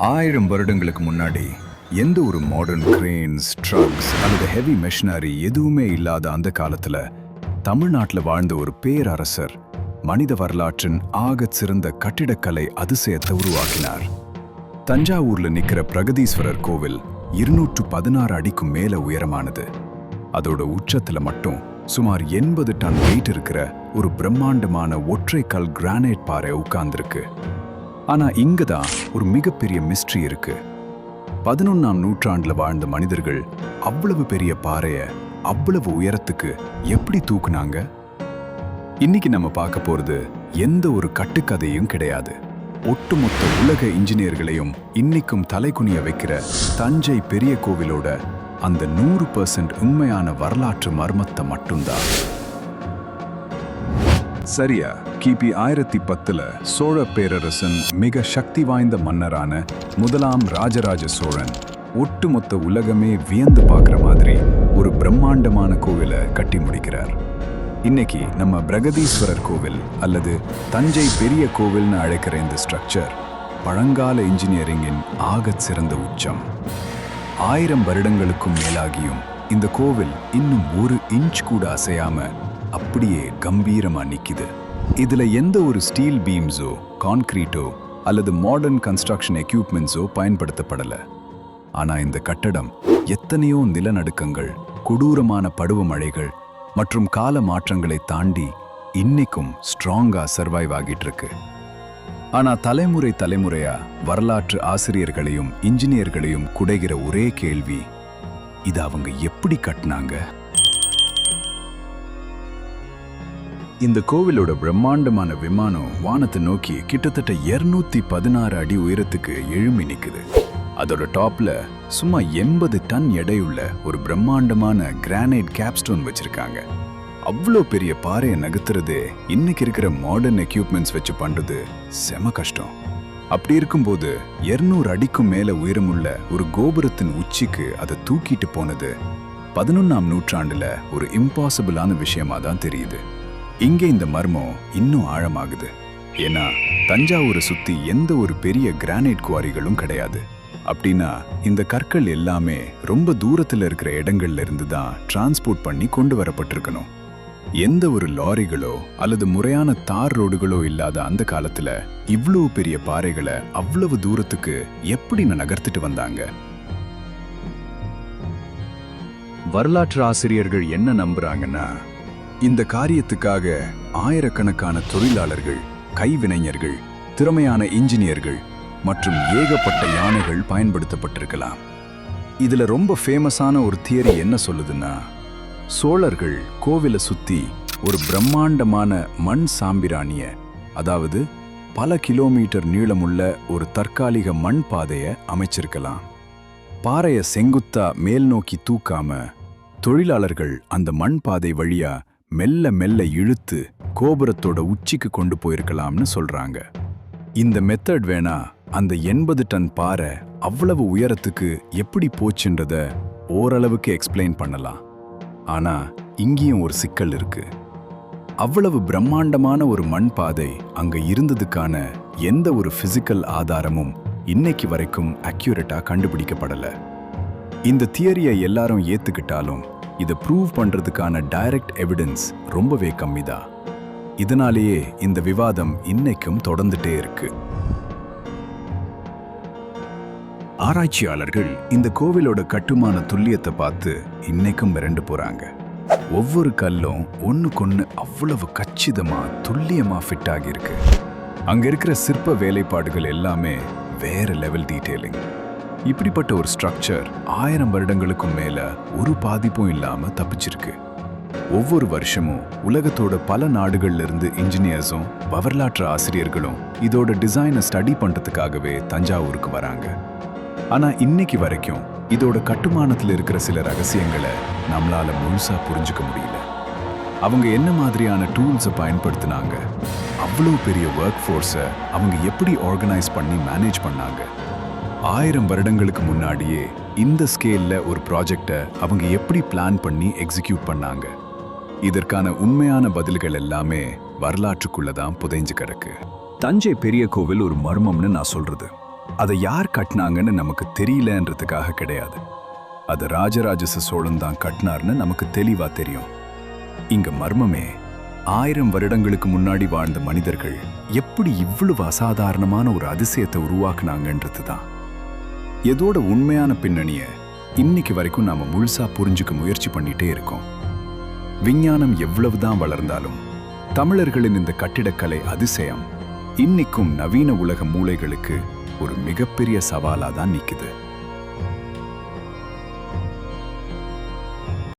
1000 வருடங்களுக்கு முன்னாடி எந்த ஒரு மாடர்ன் கிரேன்ஸ், ட்ரக்ஸ் அல்லது ஹெவி மெஷினரி எதுவுமே இல்லாத அந்த காலத்துல தமிழ்நாட்டில் வாழ்ந்த ஒரு பேரரசர் மனித வரலாற்றின் ஆகச் சிறந்த கட்டிடக்கலை அதிசயத்தை உருவாக்கினார். தஞ்சாவூர்ல நிக்கிற பிரகதீஸ்வரர் கோவில் 216 அடிக்கும் மேல உயரமானது. அதோட உச்சத்துல மட்டும் சுமார் 80 டன் வெயிட் இருக்கிற ஒரு பிரம்மாண்டமான ஒற்றைக்கல் கிரானைட் பாறை உட்கார்ந்திருக்கு. ஆனா இங்கதான் ஒரு மிகப்பெரிய மிஸ்ட்ரி இருக்கு. 11ஆம் நூற்றாண்டுல வாழ்ந்த மனிதர்கள் அவ்வளவு பெரிய பாறைய அவ்வளவு உயரத்துக்கு எப்படி தூக்குனாங்க? இன்னைக்கு நம்ம பார்க்க போறது எந்த ஒரு கட்டுக்கதையும் கிடையாது. ஒட்டுமொத்த உலக இன்ஜினியர்களையும் இன்னைக்கும் தலைகுனிய வைக்கிற தஞ்சை பெரிய கோவிலோட அந்த 100% உண்மையான வரலாற்று மர்மத்தை மட்டும்தான். சரியா கிபி 1010 சோழ பேரரசன் மிக சக்தி வாய்ந்த மன்னரான முதலாம் ராஜராஜ சோழன் ஒட்டுமொத்த உலகமே வியந்து பார்க்குற மாதிரி ஒரு பிரம்மாண்டமான கோவிலை கட்டி முடிக்கிறார். இன்னைக்கு நம்ம பிரகதீஸ்வரர் கோவில் அல்லது தஞ்சை பெரிய கோவில்னு அழைக்கிற இந்த ஸ்ட்ரக்சர் பழங்கால இன்ஜினியரிங்கின் ஆகச் சிறந்த உச்சம். 1000 வருடங்களுக்கும் மேலாகியும் இந்த கோவில் இன்னும் 1 இன்ச் கூட அசையாம அப்படியே கம்பீரமா நிக்குது. இதுல எந்த ஒரு ஸ்டீல் பீம்ஸோ, கான்கிரீட்டோ அல்லது மாடர்ன் கன்ஸ்ட்ரக்ஷன் எக்யூப்மெண்ட்ஸோ பயன்படுத்தப்படல. ஆனா இந்த கட்டடம் எத்தனையோ நிலநடுக்கங்கள், கொடூரமான பருவமழைகள் மற்றும் கால மாற்றங்களை தாண்டி இன்னைக்கும் ஸ்ட்ராங்கா சர்வைவ் ஆகிட்டு இருக்கு. ஆனா தலைமுறை தலைமுறையா வரலாற்று ஆசிரியர்களையும் இன்ஜினியர்களையும் குடைகிற ஒரே கேள்வி, இது அவங்க எப்படி கட்டினாங்க? இந்த கோவிலோட பிரம்மாண்டமான விமானம் வானத்தை நோக்கி கிட்டத்தட்ட 216 அடி உயரத்துக்கு எழும்பி நிக்குது. அதோட டாப்ல சும்மா 80 டன் எடையுள்ள ஒரு பிரம்மாண்டமான கிரானைட் கேப்ஸ்டோன் வச்சிருக்காங்க. அவ்வளோ பெரிய பாறையை நகர்த்துறது இன்னைக்கு இருக்கிற மாடர்ன் எக்யூப்மெண்ட்ஸ் வச்சு பண்றது செம கஷ்டம். அப்படி இருக்கும்போது 200 அடிக்கும் மேல உயரமுள்ள ஒரு கோபுரத்தின் உச்சிக்கு அதை தூக்கிட்டு போனது 11ஆம் நூற்றாண்டுல ஒரு இம்பாசிபிளான விஷயமா தான் தெரியுது. இங்கே இந்த மர்மம் இன்னும் ஆழமாகுது. ஏன்னா தஞ்சாவூரை சுத்தி எந்த ஒரு பெரிய கிரானைட் குவாரிகளும் கிடையாது. அப்படின்னா இந்த கற்கள் எல்லாமே ரொம்ப தூரத்துல இருக்கிற இடங்கள்ல இருந்து தான் டிரான்ஸ்போர்ட் பண்ணி கொண்டு வரப்பட்டிருக்கணும். எந்த ஒரு லாரிகளோ அல்லது முறையான தார் ரோடுகளோ இல்லாத அந்த காலத்துல இவ்வளவு பெரிய பாறைகளை அவ்வளவு தூரத்துக்கு எப்படி நகர்த்திட்டு வந்தாங்க? வரலாற்று ஆசிரியர்கள் என்ன நம்புறாங்கன்னா, இந்த காரியத்துக்காக ஆயிரக்கணக்கான தொழிலாளர்கள், கைவினைஞர்கள், திறமையான இன்ஜினியர்கள் மற்றும் ஏகப்பட்ட யானைகள் பயன்படுத்தப்பட்டிருக்கலாம். இதுல ரொம்ப ஃபேமஸான ஒரு தியரி என்ன சொல்லுதுன்னா, சோழர்கள் கோவிலை சுத்தி ஒரு பிரம்மாண்டமான மண் சாம்பிராணிய, அதாவது பல கிலோமீட்டர் நீளமுள்ள ஒரு தற்காலிக மண் பாதையை அமைச்சிருக்கலாம். பாறையை செங்குத்தா மேல் நோக்கி தூக்காம தொழிலாளர்கள் அந்த மண் பாதை வழியா மெல்ல மெல்ல இழுத்து கோபுரத்தோட உச்சிக்கு கொண்டு போயிருக்கலாம்னு சொல்றாங்க. இந்த மெத்தட் வேணா அந்த 80 டன் பாறை அவ்வளவு உயரத்துக்கு எப்படி போச்சுன்றத ஓரளவுக்கு எக்ஸ்பிளைன் பண்ணலாம். ஆனா இங்கேயும் ஒரு சிக்கல் இருக்கு. அவ்வளவு பிரம்மாண்டமான ஒரு மண் பாதை அங்க இருந்ததுக்கான எந்த ஒரு பிசிக்கல் ஆதாரமும் இன்னைக்கு வரைக்கும் அக்யூரேட்டா கண்டுபிடிக்கப்படல. இந்த தியரியை எல்லாரும் ஏத்துக்கிட்டாலும் இதை ப்ரூவ் பண்றதுக்கான டைரக்ட் எவிடன்ஸ் ரொம்பவே கம்மிதான். இதனாலேயே இந்த விவாதம் இன்னைக்கும் தொடர்ந்துட்டே இருக்கு. ஆராய்ச்சியாளர்கள் இந்த கோவிலோட கட்டுமான துல்லியத்தை பார்த்து இன்னைக்கும் மிரண்டு போறாங்க. ஒவ்வொரு கல்லும் ஒண்ணுக்கொன்னு அவ்வளவு கச்சிதமா துல்லியமா ஃபிட் ஆகியிருக்கு. அங்க இருக்கிற சிற்ப வேலைப்பாடுகள் எல்லாமே வேற லெவல் டீட்டெயிலிங். இப்படிப்பட்ட ஒரு ஸ்ட்ரக்சர் 1000 வருடங்களுக்கும் மேல ஒரு பாதிப்பும் இல்லாம தப்பிச்சிருக்கு. ஒவ்வொரு வருஷமும் உலகத்தோட பல நாடுகள்ல இருந்து இன்ஜினியர்ஸும் வரலாற்று ஆசிரியர்களும் இதோட டிசைனை ஸ்டடி பண்றதுக்காகவே தஞ்சாவூருக்கு வராங்க. ஆனா இன்னைக்கு வரைக்கும் இதோட கட்டுமானத்துல இருக்கிற சில ரகசியங்களை நம்மளால முழுசா புரிஞ்சுக்க முடியல. அவங்க என்ன மாதிரியான டூல்ஸை பயன்படுத்தினாங்க, அவ்வளோ பெரிய ஒர்க் ஃபோர்ஸை அவங்க எப்படி ஆர்கனைஸ் பண்ணி மேனேஜ் பண்ணாங்க, 1000 வருடங்களுக்கு முன்னாடியே இந்த ஸ்கேல்ல ஒரு ப்ராஜெக்டை அவங்க எப்படி பிளான் பண்ணி எக்ஸிக்யூட் பண்ணாங்க, இதற்கான உண்மையான பதில்கள் எல்லாமே வரலாற்றுக்குள்ளதான் புதைஞ்சு கிடக்கு. தஞ்சை பெரிய கோவில் ஒரு மர்மம்னு நான் சொல்றது. அதை யார் கட்டினாங்கன்னு நமக்கு தெரியலன்றதுக்காக கிடையாது. அது ராஜராஜ சோழன் தான் கட்டினார்னு நமக்கு தெளிவா தெரியும். இங்க மர்மமே 1000 வருடங்களுக்கு முன்னாடி வாழ்ந்த மனிதர்கள் எப்படி இவ்வளவு அசாதாரணமான ஒரு அதிசயத்தை உருவாக்குனாங்கன்றது தான். இதோட உண்மையான பின்னணிய இன்னைக்கு வரைக்கும் நாம முழுசா புரிஞ்சுக்க முயற்சி பண்ணிட்டே இருக்கோம். விஞ்ஞானம் எவ்வளவுதான் வளர்ந்தாலும் தமிழர்களின் இந்த கட்டிடக்கலை அதிசயம் இன்னைக்கும் நவீன உலக மூளைகளுக்கு ஒரு மிகப்பெரிய சவாலா தான் நிக்குது.